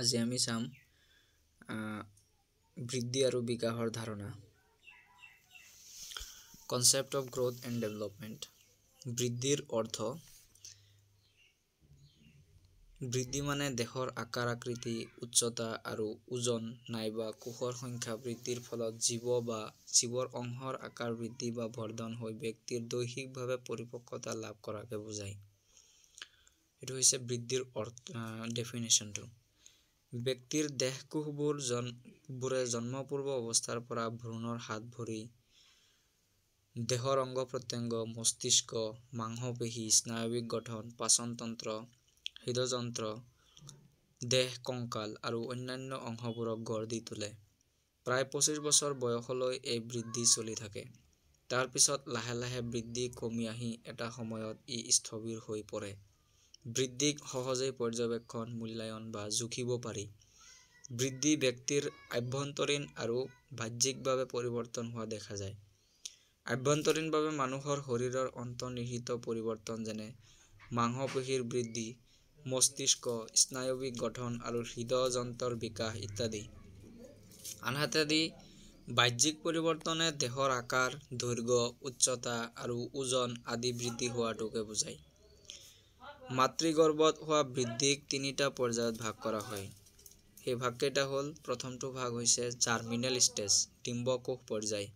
আজি আমি চাম বৃদ্ধি আৰু বিকাশৰ ধাৰণা। Concept of growth and development. বৃদ্ধিৰ অৰ্থ বৃদ্ধি মানে দেহৰ আকাৰ আকৃতি, উচ্চতা আৰু ওজন নাইবা কোষৰ সংখ্যা বৃদ্ধিৰ ফলত জীৱৰ অংশৰ আকাৰ বৃদ্ধি বা বৰ্ধন হৈ ব্যক্তিৰ দৈহিকভাৱে পৰিপক্কতা লাভ কৰাকে বুজায়। এইটো হৈছে বৃদ্ধিৰ ডেফিনেশ্যনটো। ব্যক্তিৰ দেহ কোষবোৰে জন্মপূৰ্ব অৱস্থাৰ পৰা ভ্ৰূণৰ হাত ভৰি, দেহৰ অংগ প্ৰত্যংগ, মস্তিষ্ক, মাংসপেশী, স্নায়ৱিক গঠন, পাচনতন্ত্ৰ, হৃদযন্ত্ৰ, দেহ কংকাল আৰু অন্যান্য অংশবোৰক গঢ় দি তোলে। প্ৰায় 25 বছৰ বয়সলৈ এই বৃদ্ধি চলি থাকে। তাৰ পিছত লাহে লাহে বৃদ্ধি কমি আহি এটা সময়ত ই স্থবিৰ হৈ পৰে। বৃদ্ধিক সহজেই পৰ্যবেক্ষণ, মূল্যায়ন বা জুখিব পাৰি। বৃদ্ধি ব্যক্তিৰ আভ্যন্তৰীণ আৰু বাহ্যিকভাৱে পৰিৱৰ্তন হোৱা দেখা যায়। আভ্যন্তৰীণভাৱে মানুহৰ শৰীৰৰ অন্তৰ্নিহিত পৰিৱৰ্তন যেনে মাংসপেশীৰ বৃদ্ধি, মস্তিষ্ক, স্নায়ৱিক গঠন আৰু হৃদযন্ত্ৰৰ বিকাশ ইত্যাদি। আনহাতে বাহ্যিক পৰিৱৰ্তনে দেহৰ আকাৰ, দৈৰ্ঘ্য, উচ্চতা আৰু ওজন আদি বৃদ্ধি হোৱাটোকে বুজায়। মাতৃগৰ্ভত হোৱা বৃদ্ধিক 3টা পৰ্যায়ত ভাগ কৰা হয়। সেই ভাগকেইটা হ'ল: প্ৰথমটো ভাগ হৈছে জাৰ্মিনেল ষ্টেজ, ডিম্বকোষ পৰ্যায়।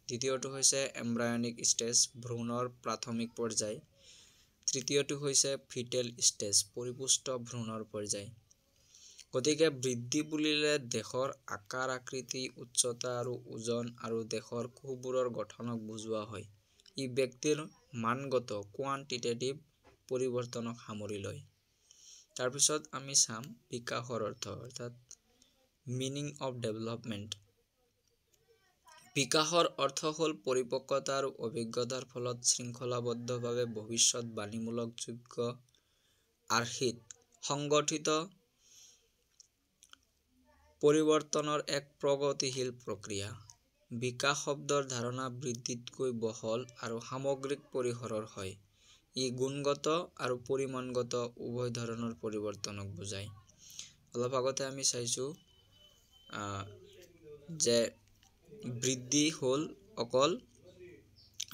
দ্বিতীয়টো হৈছে এম্ব্ৰায়নিক ষ্টেজ, ভ্ৰূণৰ প্ৰাথমিক পৰ্যায়। তৃতীয়টো হৈছে ফিটেল ষ্টেজ, পৰিপুষ্ট ভ্ৰূণৰ পৰ্যায়। গতিকে বৃদ্ধি বুলিলে দেহৰ আকাৰ আকৃতি, উচ্চতা আৰু ওজন আৰু দেহৰ কোষবোৰৰ গঠনক বুজোৱা হয়। ই ব্যক্তিৰ মানগত কোৱান্টিটেটিভ পৰিৱৰ্তনক সামৰি লয়। তাৰপিছত আমি চাম বিকাশৰ অৰ্থ, অৰ্থাৎ মিনিং অফ ডেভেলপমেণ্ট। বিকাশৰ অৰ্থ হ'ল পৰিপক্কতা আৰু অভিজ্ঞতাৰ ফলত শৃংখলাবদ্ধভাৱে ভৱিষ্যৎবাণীমূলক যোগ্য আৰ্হিত সংগঠিত পৰিৱৰ্তনৰ এক প্ৰগতিশীল প্ৰক্ৰিয়া। বিকাশ শব্দৰ ধাৰণা বৃদ্ধিতকৈ বহল আৰু সামগ্ৰিক পৰিসৰৰ হয়। ই গুণগত আৰু পৰিমাণগত উভয় ধৰণৰ পৰিৱৰ্তনক বুজায়। অলপ আগতে আমি চাইছোঁ যে বৃদ্ধি হ'ল অকল,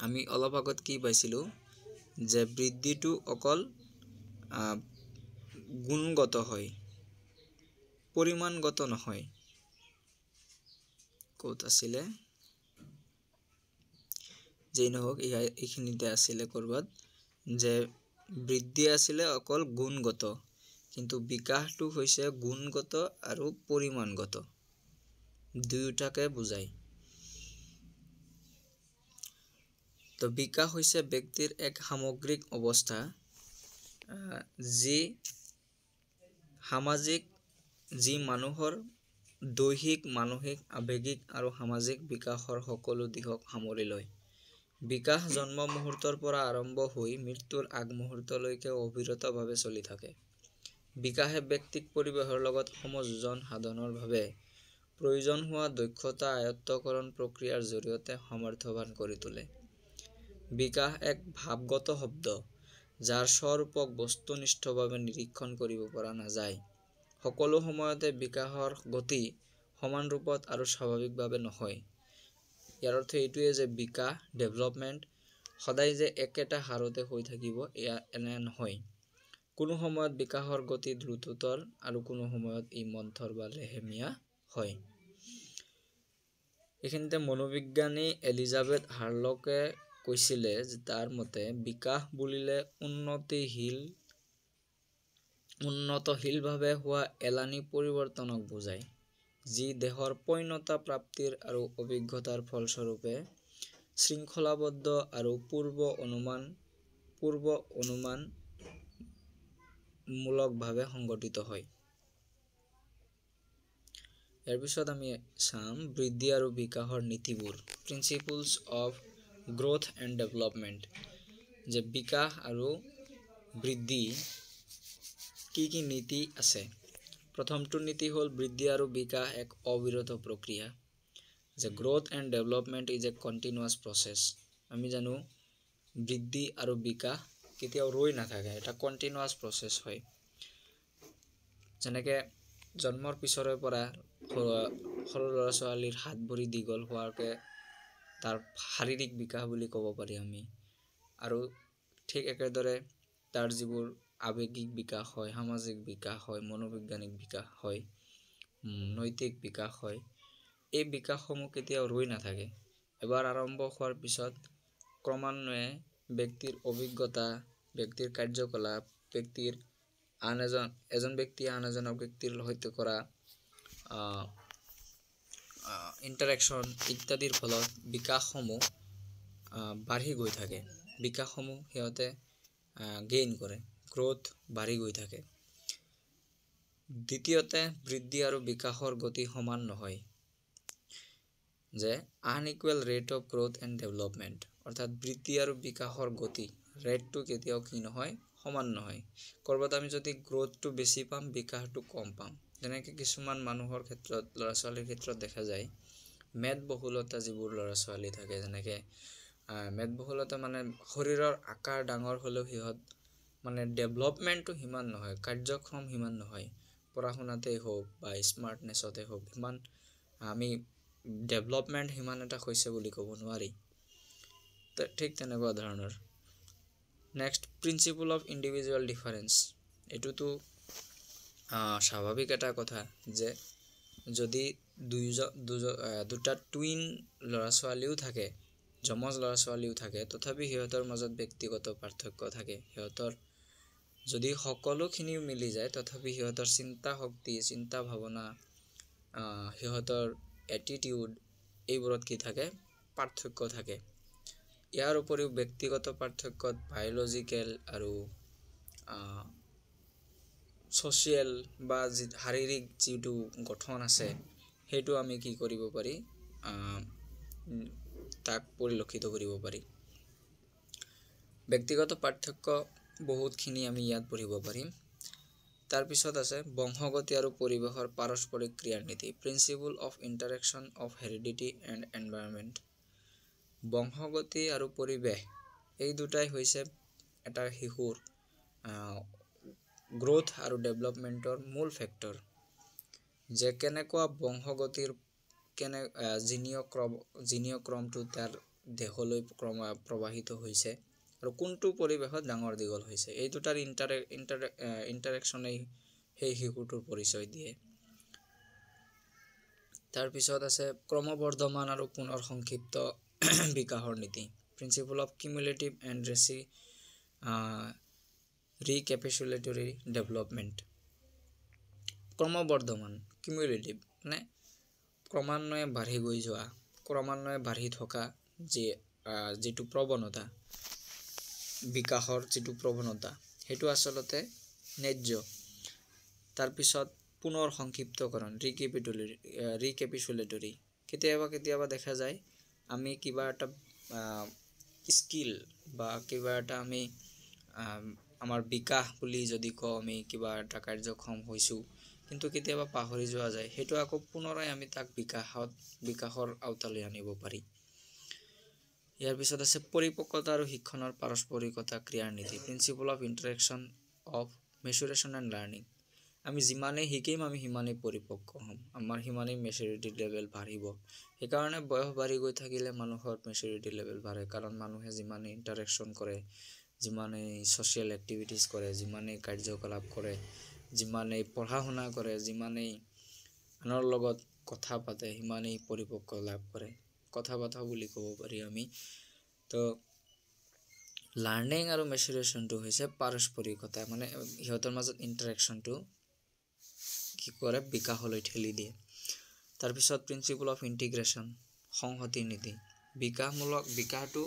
আমি অলপ আগত কি পাইছিলোঁ যে বৃদ্ধিটো অকল গুণগত হয়, পৰিমাণগত নহয়। ক'ত আছিলে, যেই নহওক এইখিনিতে আছিলে ক'ৰবাত, যে বৃদ্ধি আছিলে অকল গুণগত, কিন্তু বিকাশটো হৈছে গুণগত আৰু পৰিমাণগত, দুয়োটাকে বুজায়। তো বিকাশ হৈছে ব্যক্তিৰ এক সামগ্ৰিক অৱস্থা যি মানুহৰ দৈহিক, মানসিক, আৱেগিক আৰু সামাজিক বিকাশৰ সকলো দিশক সামৰি লয়। বিকাশ জন্ম মুহূৰ্তৰ পৰা আৰম্ভ হৈ মৃত্যুৰ আগমুহূৰ্তলৈকে অবিৰতভাৱে চলি থাকে। বিকাশে ব্যক্তিক পৰিৱেশৰ লগত সমযোজন সাধনৰ বাবে প্ৰয়োজন হোৱা দক্ষতা আয়ত্তকৰণ প্ৰক্ৰিয়াৰ জৰিয়তে সামৰ্থ্যৱান কৰি তোলে। বিকাশ এক ভাৱগত শব্দ, যাৰ স্বৰূপক বস্তুনিষ্ঠভাৱে নিৰীক্ষণ কৰিব পৰা নাযায়। সকলো সময়তে বিকাশৰ গতি সমান ৰূপত আৰু স্বাভাৱিকভাৱে নহয়। ইয়াৰ অৰ্থ এইটোৱে যে বিকাশ, ডেভেলপমেণ্ট সদায় যে একেটা হাৰতে হৈ থাকিব এনে নহয়। কোনো সময়ত বিকাশৰ গতি দ্ৰুততৰ আৰু কোনো সময়ত ই মন্থৰ বা লেহেমীয়া হয়। এইখিনিতে মনোবিজ্ঞানী এলিজাবেথ হাৰ্লকে কৈছিলে যে তাৰ মতে বিকাশ বুলিলে উন্নতশীলভাৱে হোৱা এলানি পৰিৱৰ্তনক বুজায়, যি দেহৰ পৈণতা প্ৰাপ্তিৰ আৰু অভিজ্ঞতাৰ ফলস্বৰূপে শৃংখলাবদ্ধ আৰু পূৰ্ব অনুমানমূলকভাৱে সংগঠিত হয়। ইয়াৰ পিছত আমি চাম বৃদ্ধি আৰু বিকাশৰ নীতিবোৰ, principles of growth and development, যে বিকাশ আৰু বৃদ্ধি কি কি নীতি আছে। প্ৰথমটো নীতি হ'ল বৃদ্ধি আৰু বিকাশ এক অবিৰত প্ৰক্ৰিয়া, যে growth and development is a continuous process. আমি জানো বৃদ্ধি আৰু বিকাশ কেতিয়াও ৰৈ নাথাকে, এটা কণ্টিনিউৱাছ প্ৰচেছ হয়। যেনেকৈ জন্মৰ পিছৰে পৰা সৰু ল'ৰা ছোৱালীৰ হাত ভৰি দীঘল হোৱাকে তাৰ শাৰীৰিক বিকাশ বুলি ক'ব পাৰি আমি। আৰু ঠিক একেদৰে তাৰ যিবোৰ আৱেগিক বিকাশ হয়, সামাজিক বিকাশ হয়, মনোবৈজ্ঞানিক বিকাশ হয়, নৈতিক বিকাশ হয়, এই বিকাশসমূহ কেতিয়াও ৰৈ নাথাকে। এবাৰ আৰম্ভ হোৱাৰ পিছত ক্ৰমান্বয়ে ব্যক্তিৰ অভিজ্ঞতা, ব্যক্তিৰ কাৰ্যকলাপ, এজন ব্যক্তিয়ে আন এজন ব্যক্তিৰ সৈতে কৰা ইণ্টাৰেকশ্যন ইত্যাদিৰ ফলত বিকাশসমূহ বাঢ়ি গৈ থাকে। বিকাশসমূহ সিহঁতে গেইন কৰে, গ্ৰ'থ বাঢ়ি গৈ থাকে। দ্বিতীয়তে, বৃদ্ধি আৰু বিকাশৰ গতি সমান নহয়। যে unequal rate of growth and development, অৰ্থাৎ বৃদ্ধি আৰু বিকাশৰ গতি ৰেটটো কেতিয়াও কি নহয়, সমান নহয়। ক'ৰবাত আমি যদি গ্ৰ'থটো বেছি পাম, বিকাশটো কম পাম। যেনেকৈ কিছুমান মানুহৰ ক্ষেত্ৰত, ল'ৰা ছোৱালীৰ ক্ষেত্ৰত দেখা যায়, মেদবহুলতা যিবোৰ ল'ৰা ছোৱালী থাকে, যেনেকৈ মেদবহুলতা মানে শৰীৰৰ আকাৰ ডাঙৰ হ'লেও সিহঁত মানে ডেভেলপমেণ্টটো সিমান নহয়, কাৰ্যক্ষম সিমান নহয়। পঢ়া শুনাতেই হওক বা স্মাৰ্টনেছতে হওক, সিমান আমি ডেভেলপমেণ্ট সিমান এটা হৈছে বুলি ক'ব নোৱাৰি। ঠিক তেনেকুৱা ধৰণৰ। Next, principle of individual difference. এইটোতো স্বাভাৱিক এটা কথা যে যদি দুটা টুইন ল'ৰা ছোৱালীও থাকে, যমজ ল'ৰা ছোৱালীও থাকে, তথাপি সিহঁতৰ মাজত ব্যক্তিগত পাৰ্থক্য থাকে। সিহঁতৰ যদি সকলোখিনি মিলি যায়, তথাপি সিহঁতৰ চিন্তা শক্তি, চিন্তা ভাৱনা, সিহঁতৰ এটিটিউড, এইবোৰত কি থাকে, পাৰ্থক্য থাকে। ইয়াৰ উপৰিও ব্যক্তিগত পাৰ্থক্যত বায়'লজিকেল আৰু ছ'চিয়েল বা শাৰীৰিক যিটো গঠন আছে, সেইটো আমি কি কৰিব পাৰি, তাক পৰিলক্ষিত কৰিব পাৰি। ব্যক্তিগত পাৰ্থক্য বহুতখিনি আমি ইয়াত পঢ়িব পাৰিম। তাৰপিছত আছে বংশগতি আৰু পৰিৱেশৰ পাৰস্পৰিক ক্ৰিয়াৰ নীতি, principle of interaction of heredity and environment. বংশগতি আৰু পৰিৱেশ এই দুটাই হৈছে এটা শিশুৰ গ্ৰ'থ আৰু ডেভেলপমেণ্টৰ মূল ফেক্টৰ। যে কেনেকুৱা বংশগতিৰ জিনীয় ক্ৰমটো তাৰ দেহলৈ প্ৰবাহিত হৈছে আৰু কোনটো পৰিৱেশত ডাঙৰ দীঘল হৈছে, এই দুটাৰ ইণ্টাৰেকশ্যনেই সেই শিশুটোৰ পৰিচয় দিয়ে। তাৰপিছত আছে ক্ৰমবৰ্ধমান আৰু পুনৰ সংক্ষিপ্ত বিকাশৰ নীতি, principle of cumulative and recapitulatory development. ক্ৰমবৰ্ধমান, কিউমুলেটিভ মানে ক্ৰমান্বয়ে বাঢ়ি গৈ যোৱা, ক্ৰমান্বয়ে বাঢ়ি থকা যিটো প্ৰৱণতা, বিকাশৰ যিটো প্ৰৱণতা, সেইটো আচলতে ন্যায্য। তাৰপিছত পুনৰ সংক্ষিপ্তকৰণ, ৰিকেপিচুলেটৰী। কেতিয়াবা দেখা যায় আমি কিবা এটা স্কিল বা কিবা এটা আমি আমাৰ বিকাশ বুলি যদি কওঁ, আমি কিবা এটা কাৰ্যক্ষম হৈছোঁ, কিন্তু কেতিয়াবা পাহৰি যোৱা যায়, সেইটো আকৌ পুনৰাই আমি তাক বিকাশৰ আওতালৈ আনিব পাৰি। ইয়াৰ পিছত আছে পৰিপক্কতা আৰু শিক্ষণৰ পাৰস্পৰিকতা ক্ৰিয়াৰ নীতি, principle of interaction of maturation and learning. আমি যিমানেই শিকিম, আমি সিমানেই পৰিপক্ক হ'ম, আমাৰ সিমানেই মেচুৰিটি লেভেল বাঢ়িব। সেইকাৰণে বয়স বাঢ়ি গৈ থাকিলে মানুহৰ মেচুৰিটি লেভেল বাঢ়ে, কাৰণ মানুহে যিমানেই ইণ্টাৰেকশ্যন কৰে, যিমানেই ছ'চিয়েল এক্টিভিটিছ কৰে, যিমানেই কাৰ্যকলাপ কৰে, যিমানেই পঢ়া শুনা কৰে, যিমানেই আনৰ লগত কথা পাতে, সিমানেই পৰিপক্ক লাভ কৰে, কথা পতা বুলি ক'ব পাৰি আমি। তো লাৰ্ণিং আৰু মেচুৰেশ্যনটো হৈছে পাৰস্পৰিকতা, মানে সিহঁতৰ মাজত ইণ্টাৰেকশ্যনটো কি কৰে, বিকাশলৈ ঠেলি দিয়ে। তাৰপিছত প্ৰিন্সিপল অফ ইণ্টিগ্ৰেশ্যন, সংহতি নীতি। বিকাশটো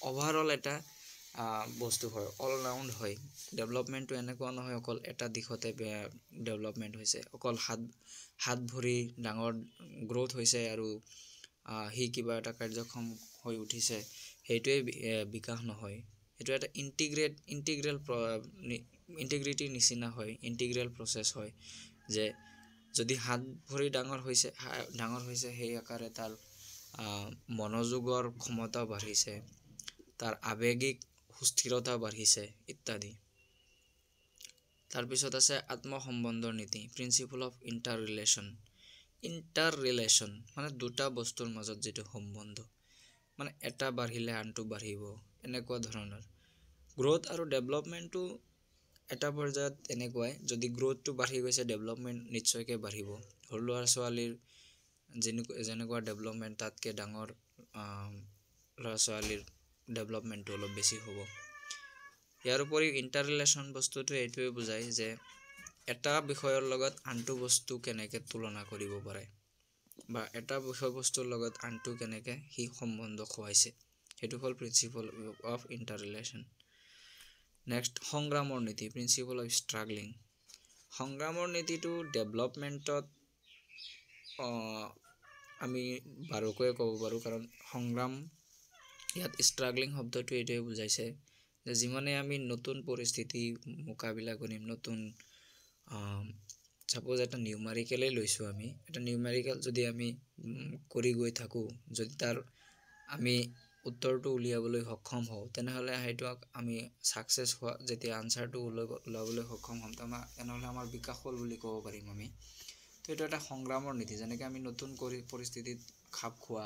অভাৰঅল এটা বস্তু হয়, অল ৰাউণ্ড হয়। ডেভেলপমেণ্টটো এনেকুৱা নহয় অকল এটা দিশতে ডেভেলপমেণ্ট হৈছে, অকল হাত ভৰি ডাঙৰ গ্ৰ'থ হৈছে আৰু সি কিবা এটা কাৰ্যক্ষম হৈ উঠিছে, সেইটোৱেই বিকাশ নহয়। সেইটো এটা ইণ্টিগ্ৰিটিৰ নিচিনা হয়, ইণ্টিগ্ৰেল প্ৰচেছ হয়। যে যদি হাত ভৰি ডাঙৰ হৈছে, সেই আকাৰে তাৰ মনোযোগৰ ক্ষমতা বাঢ়িছে, তাৰ আৱেগিক সুস্থিৰতা বাঢ়িছে ইত্যাদি। তাৰপিছত আছে আত্মসম্বন্ধৰ নীতি, প্ৰিন্সিপল অফ ইণ্টাৰৰিলেশ্যন মানে দুটা বস্তুৰ মাজত যিটো সম্বন্ধ, মানে এটা বাঢ়িলে আনটো বাঢ়িব, এনেকুৱা ধৰণৰ। গ্ৰ'থ আৰু ডেভেলপমেণ্টটো এটা পৰ্যায়ত এনেকুৱাই, যদি গ্ৰ'থটো বাঢ়ি গৈছে ডেভেলপমেণ্ট নিশ্চয়কৈ বাঢ়িব। সৰু ল'ৰা ছোৱালীৰ যেনেকুৱা ডেভেলপমেণ্ট তাতকৈ ডাঙৰ ল'ৰা ছোৱালীৰ ডেভেলপমেণ্টটো অলপ বেছি হ'ব। ইয়াৰ উপৰিও ইণ্টাৰৰিলেশ্যন বস্তুটো এইটোৱে বুজায় যে এটা বিষয়ৰ লগত আনটো বস্তু কেনেকৈ তুলনা কৰিব পাৰে, বা এটা বিষয়বস্তুৰ লগত আনটো কেনেকৈ সি সম্বন্ধ খুৱাইছে, সেইটো হ'ল প্ৰিন্সিপল অফ ইণ্টাৰৰিলেশ্যন। নেক্সট সংগ্ৰামৰ নীতি, প্ৰিন্সিপল অফ ষ্ট্ৰাগলিং। সংগ্ৰামৰ নীতিটো ডেভেলপমেণ্টত আমি বাৰুকৈয়ে ক'ব পাৰোঁ, কাৰণ সংগ্ৰাম ইয়াত ষ্ট্ৰাগলিং শব্দটো এইটোৱে বুজাইছে যে যিমানে আমি নতুন পৰিস্থিতি মোকাবিলা কৰিম, নতুন ছাপ'জ এটা নিউমাৰিকেলেই লৈছোঁ, আমি এটা নিউমাৰিকেল যদি আমি কৰি গৈ থাকোঁ, যদি তাৰ আমি উত্তৰটো উলিয়াবলৈ সক্ষম হওঁ, তেনেহ'লে সেইটোক আমি ছাকচেছ হোৱা, যেতিয়া আনচাৰটো ওলাবলৈ সক্ষম হ'ম, তেনেহ'লে আমাৰ বিকাশ হ'ল বুলি ক'ব পাৰিম আমি। তো এইটো এটা সংগ্ৰামৰ নীতি, যেনেকৈ আমি নতুন পৰিস্থিতিত খাপ খোৱা,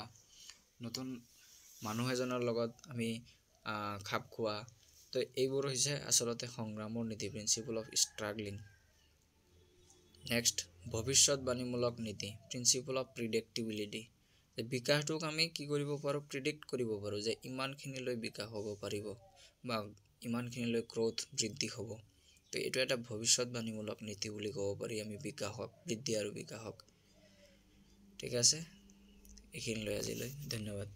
নতুন মানুহ এজনৰ লগত আমি খাপ খোৱা, তো এইবোৰ হৈছে আচলতে সংগ্ৰামৰ নীতি, প্ৰিন্সিপল অফ ষ্ট্ৰাগলিং। নেক্সট ভৱিষ্যতবাণীমূলক নীতি, প্ৰিন্সিপল অফ প্ৰিডিক্টিবিলিটি। যে বিকাশটোক আমি কি কৰিব পাৰোঁ, প্ৰিডিক্ট কৰিব পাৰোঁ যে ইমানখিনিলৈ বিকাশ হ'ব পাৰিব বা ইমানখিনিলৈ গ্ৰ'থ বৃদ্ধি হ'ব। তো এইটো এটা ভৱিষ্যতবাণীমূলক নীতি বুলি ক'ব পাৰি আমি বিকাশক, বৃদ্ধি আৰু বিকাশক। ঠিক আছে, এইখিনিলৈ আজিলৈ, ধন্যবাদ।